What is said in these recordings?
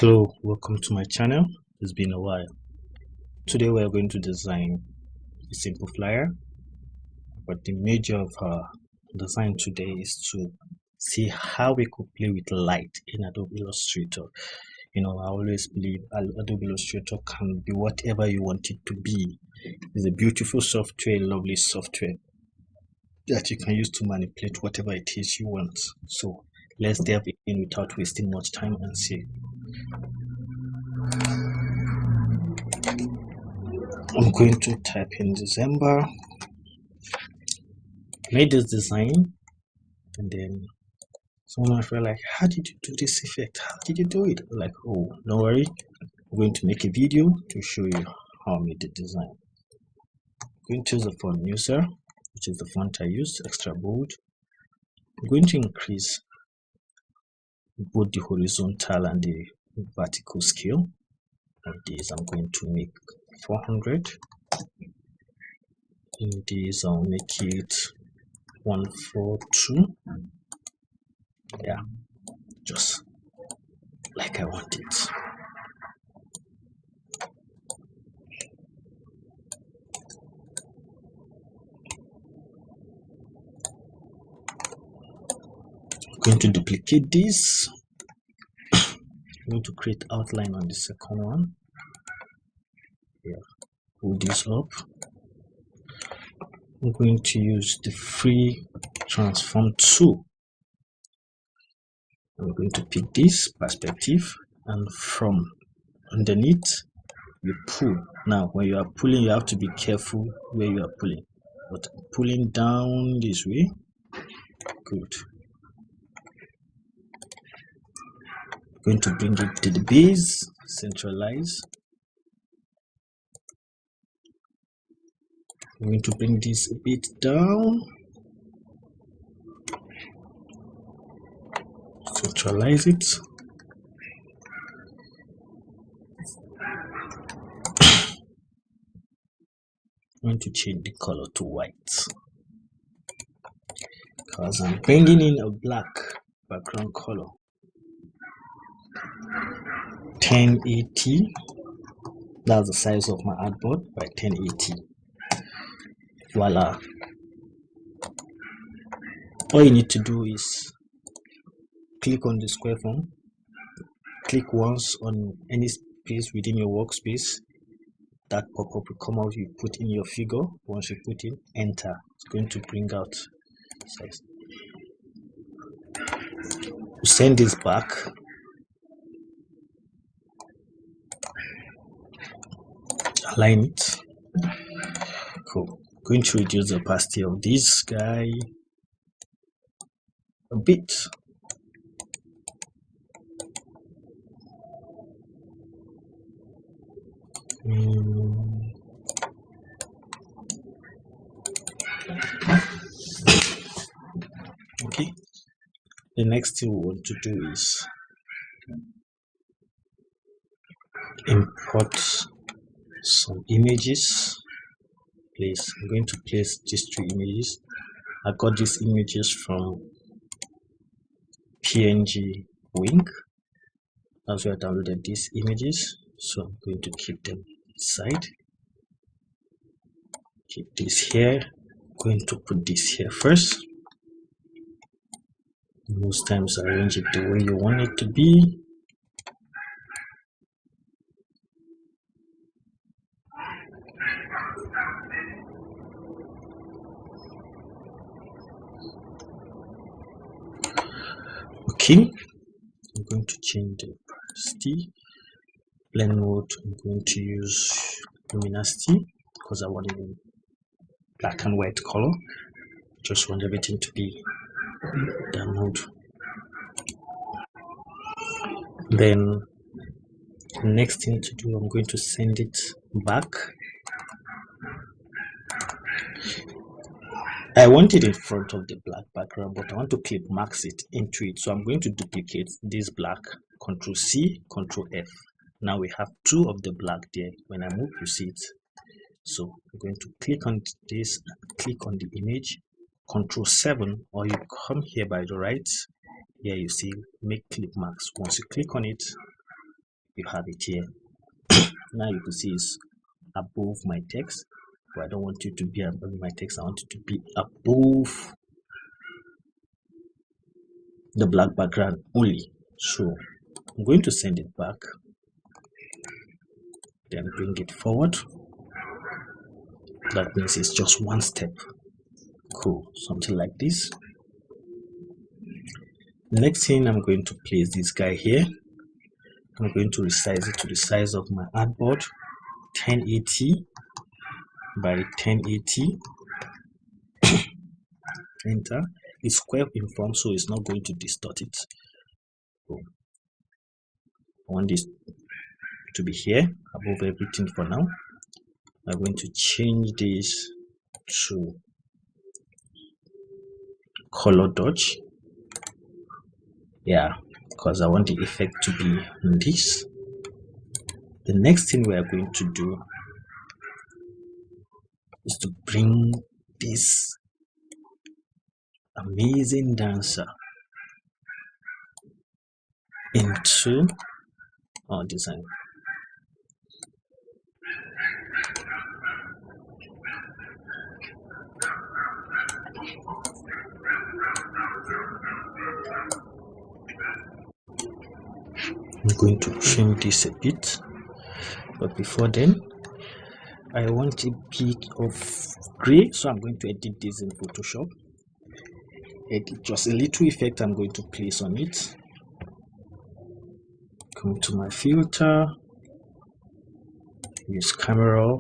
Hello, welcome to my channel. It's been a while. Today we are going to design a simple flyer, but the major of our design today is to see how we could play with light in Adobe Illustrator. I always believe Adobe Illustrator can be whatever you want it to be. It's a beautiful software, lovely software that you can use to manipulate whatever it is you want. So let's delve in without wasting much time and see. I'm going to type in December, made this design, and then someone might feel like, how did you do this effect? How did you do it? Like, oh, don't worry, I'm going to make a video to show you how I made the design. I'm going to use the font user, which is the font I use, extra bold. I'm going to increase both the horizontal and the vertical scale of these. I'm going to make 400. In these, I'll make it 142. Yeah, just like I want it. I'm going to duplicate this. I'm going to create outline on the second one. Yeah, pull this up. I'm going to use the free transform tool. I'm going to pick this perspective, and from underneath you pull. Now when you are pulling, you have to be careful where you are pulling, but pulling down this way. Good. I'm going to bring it to the base, centralize. I'm going to bring this a bit down, centralize it. I'm going to change the color to white because I'm bringing in a black background color. 1080, that's the size of my artboard, by 1080. Voila. All you need to do is click on the square form, click once on any space within your workspace. That pop-up will come out. You put in your figure. Once you put in, enter. It's going to bring out size. Send this back. Align it. Cool. Going to reduce the opacity of this guy a bit. Okay. The next thing we want to do is import some images. Please, I'm going to place these 3 images. I got these images from PNG Wing. That's where I downloaded these images, so I'm going to keep them inside. Keep this here. I'm going to put this here first. Most times arrange it the way you want it to be. Okay, I'm going to change the opacity. Blend mode, I'm going to use luminosity because I want it in black and white color. Just want everything to be that mode. Then next thing to do, I'm going to send it back. I want it in front of the black background, but I want to clip max it into it. So I'm going to duplicate this black, Ctrl C, Ctrl F. Now we have 2 of the black there. When I move, you see it. So I'm going to click on this, click on the image, Ctrl 7, or you come here by the right. Here you see make clip max. Once you click on it, you have it here. Now you can see it's above my text, but I don't want it to be above my text. I want it to be above the black background only. So I'm going to send it back, then bring it forward. That means it's just one step. Cool, something like this. Next thing, I'm going to place this guy here. I'm going to resize it to the size of my artboard, 1080 by 1080. Enter. It's square in form, so it's not going to distort it. So I want this to be here above everything for now. I'm going to change this to color dodge. Yeah, because I want the effect to be in this. The next thing we are going to do is to bring this amazing dancer into our design. I'm going to trim this a bit, but before then I want a bit of gray, so I'm going to edit this in Photoshop. Edit just a little effect I'm going to place on it. Come to my filter, use camera,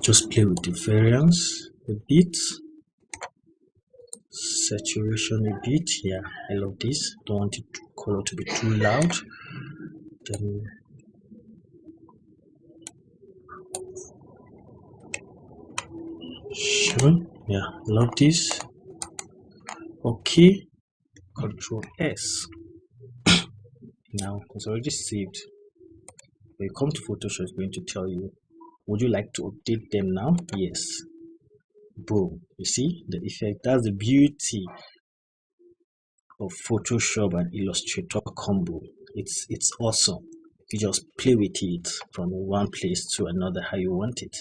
just play with the variance a bit, saturation a bit. Yeah, I love this. Don't want it color to be too loud. Then sure, yeah, love this. Okay, Control S. Now it's already saved. When you come to Photoshop, it's going to tell you, would you like to update them now? Yes. Boom. You see the effect. That's the beauty of Photoshop and Illustrator combo. It's awesome. You just play with it from one place to another how you want it.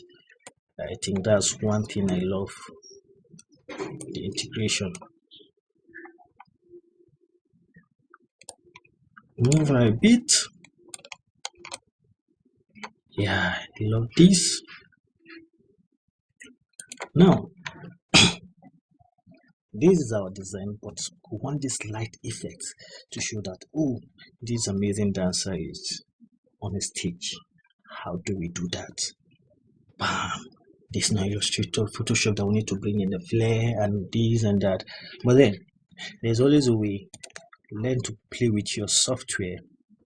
I think that's one thing I love, the integration. Move a bit. Yeah, I love this. Now this is our design, but we want this light effect to show that, oh, this amazing dancer is on a stage. How do we do that? Bam! This is not Illustrator, Photoshop that we need to bring in the flare and this and that. But then there's always a way. Learn to play with your software.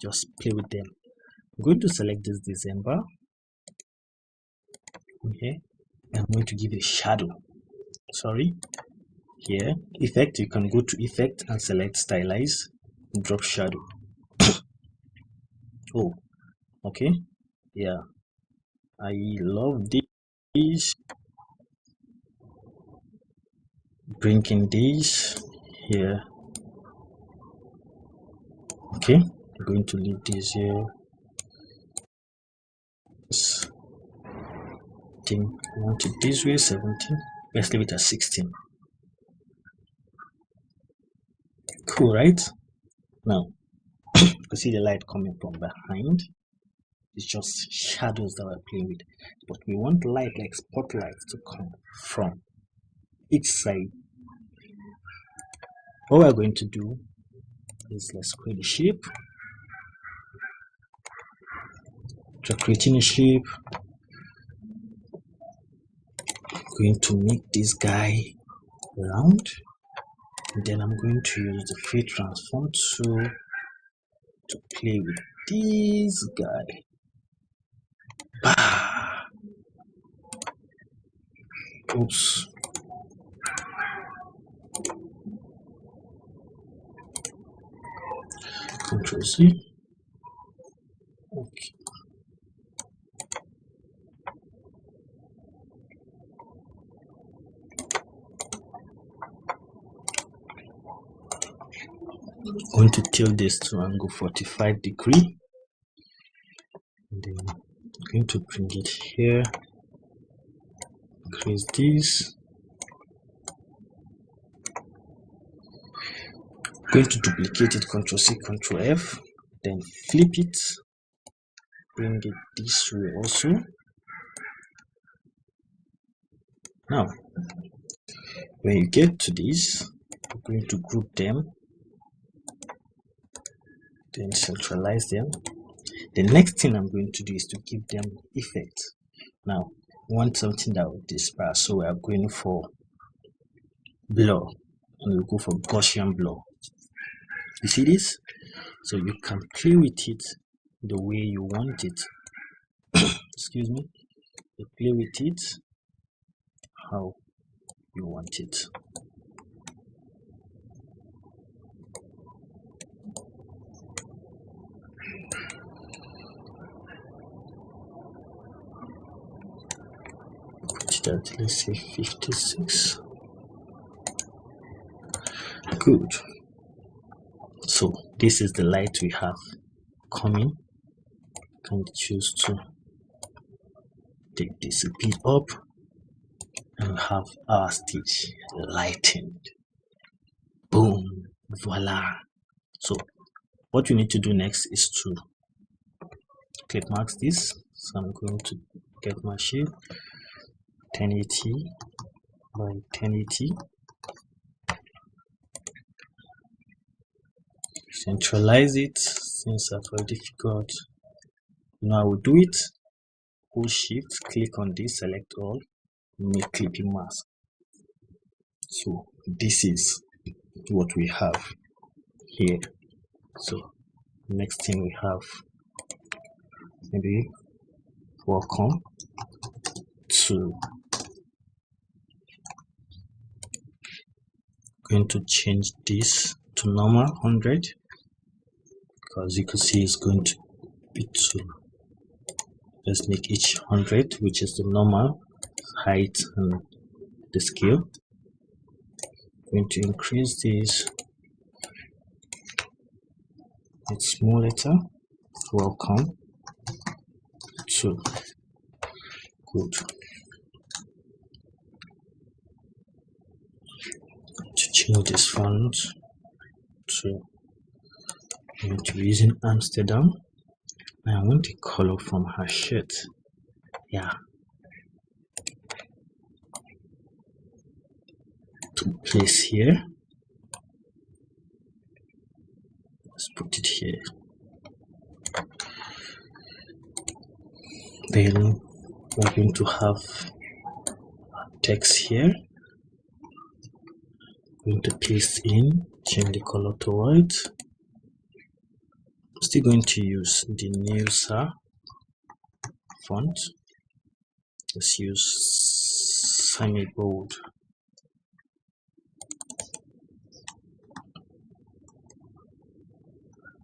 Just play with them. I'm going to select this December. Okay, I'm going to give it a shadow. Sorry. Here, effect, you can go to effect and select stylize, drop shadow. Oh, okay, yeah, I love this. Bringing this here. Okay, I'm going to leave this here. I think I want it this way, 17. Let's leave it at 16. Cool, right? Now you can see the light coming from behind. It's just shadows that we're playing with, but we want light like spotlights to come from each side. What we're going to do is, let's create a shape. So creating a shape, I'm going to make this guy round, and then I'm going to use the free transform tool to play with this guy. Bah! Oops. Control C. Okay. I'm going to tilt this to angle 45 degree, and then I'm going to bring it here, increase this, going to duplicate it, Ctrl C, Ctrl F, then flip it, bring it this way also. Now when you get to this, I'm going to group them, then centralize them. The next thing I'm going to do is to give them effect. Now I want something that will disperse, so we are going for blur, and we'll go for Gaussian blur. You see this? So you can play with it the way you want it. Excuse me. You play with it how you want it. Put it at, let's say 56. Good. So this is the light we have coming. Can choose to take this a bit up, and we have our stage lightened. Boom, voila. So what you need to do next is to clip mask this. So I'm going to get my shape 1080 by 1080, centralize it. Since I've already figured, I will do it. Hold shift, click on this, select all, make clipping mask. So this is what we have here. So next thing we have, maybe welcome to, going to change this to normal 100, because you can see it's going to be too. Let's make each 100, which is the normal height and the scale. I'm going to increase this with small letter. Welcome to. Good. To change this font to, I'm going to be using Amsterdam. I want a color from her shirt. Yeah. To place here. Let's put it here. Then we're going to have text here. I'm going to paste in, change the color to white. I'm still going to use the Newsa font. Let's use semi bold.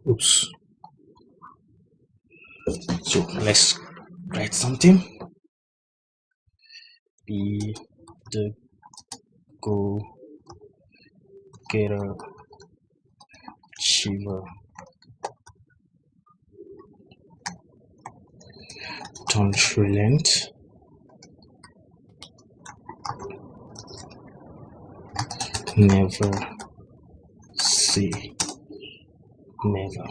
Oops. So let's write something. Be the go getter achiever. Don't relent. Never say never.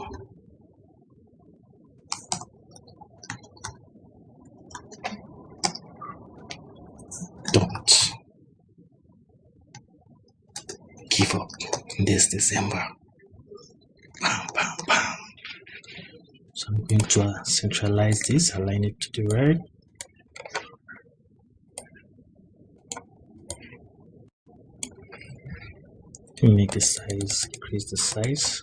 Don't give up this December. Bam, bam, bam. So I'm going to centralize this, align it to the right. To make the size, increase the size.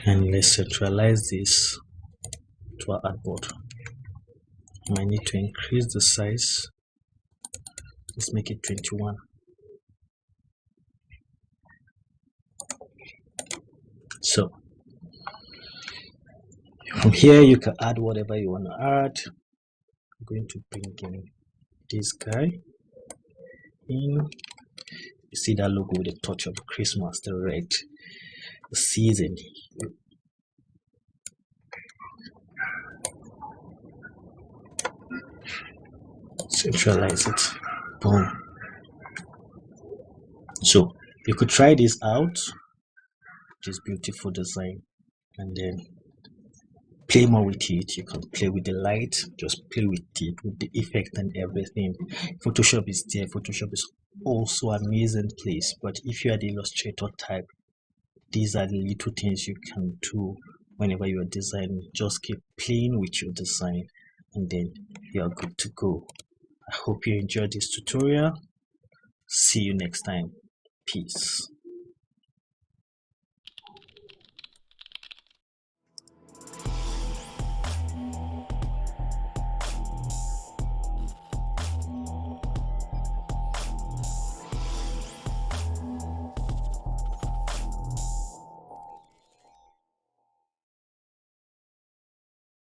And let's centralize this to our artboard. I might need to increase the size. Let's make it 21. So from here you can add whatever you want to add. I'm going to bring in this guy in, You see that logo with a touch of Christmas, the red, the season. Centralize it. Boom. So you could try this out, this beautiful design, and then play more with it. You can play with the light, just play with it, with the effect and everything. Photoshop is there. Photoshop is also an amazing place, but if you are the Illustrator type, these are the little things you can do whenever you are designing. Just keep playing with your design and then you are good to go. I hope you enjoyed this tutorial. See you next time. Peace.